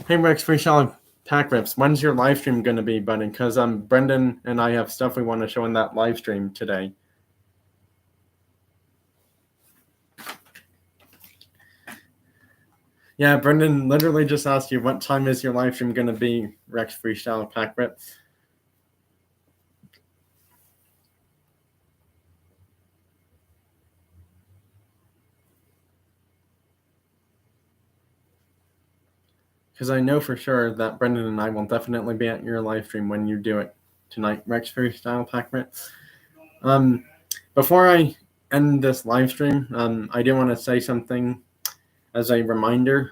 [SPEAKER 1] Hey Rex, free shell pack rips. When's your live stream going to be, buddy? Because Brendan and I have stuff we want to show in that live stream today. Yeah, Brendan literally just asked you, what time is your live stream going to be, Rex Freestyle Pack Rip? Because I know for sure that Brendan and I will definitely be at your live stream when you do it tonight, Rex Freestyle Pack Rip. Before I end this live stream, I do want to say something as a reminder.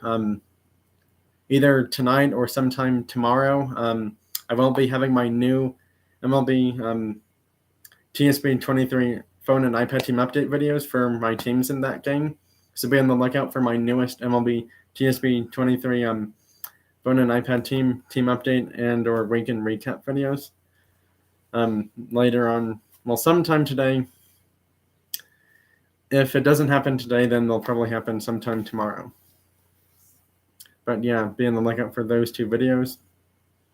[SPEAKER 1] Either tonight or sometime tomorrow, I will be having my new MLB TSP 23 phone and iPad team update videos for my teams in that game. So be on the lookout for my newest MLB TSP 23 phone and iPad team update and or weekend recap videos. Later on, well, sometime today. If it doesn't happen today, then they'll probably happen sometime tomorrow. But yeah, be on the lookout for those two videos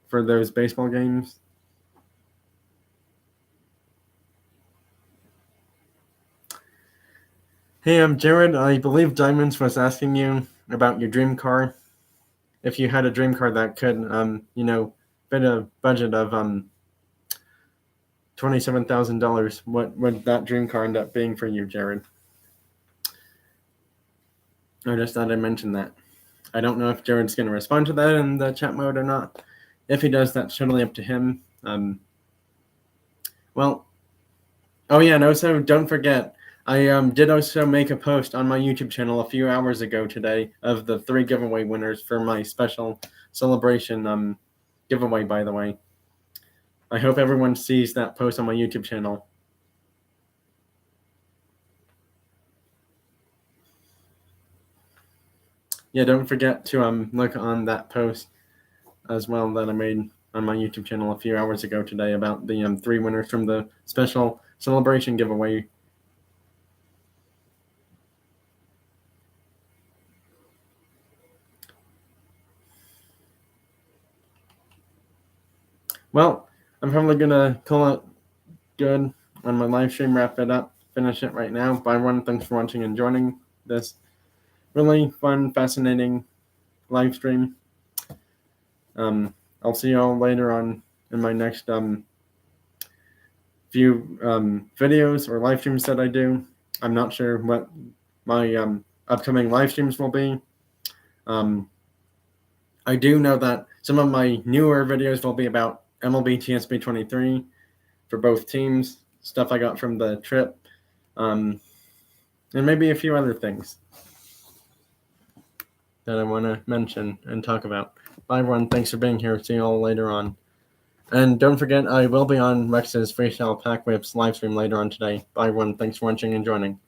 [SPEAKER 1] for those baseball games. Hey, I'm Jared. I believe Diamonds was asking you about your dream car. If you had a dream car that could, fit a budget of $27,000, what would that dream car end up being for you, Jared? I just thought I'd mention that. I don't know if Jared's going to respond to that in the chat mode or not. If he does, that's totally up to him. And also don't forget, I did also make a post on my YouTube channel a few hours ago today of the 3 giveaway winners for my special celebration giveaway, by the way. I hope everyone sees that post on my YouTube channel. Yeah, don't forget to look on that post as well that I made on my YouTube channel a few hours ago today about the 3 winners from the special celebration giveaway. Well, I'm probably going to call it good on my live stream, wrap it up, finish it right now. Bye, everyone. Thanks for watching and joining this really fun, fascinating live stream. I'll see you all later on in my next few videos or live streams that I do. I'm not sure what my upcoming live streams will be. I do know that some of my newer videos will be about MLB TSP 23 for both teams, stuff I got from the trip, and maybe a few other things that I want to mention and talk about. Bye, everyone. Thanks for being here. See you all later on. And don't forget, I will be on Rex's Freestyle Pack Whips live stream later on today. Bye, everyone. Thanks for watching and joining.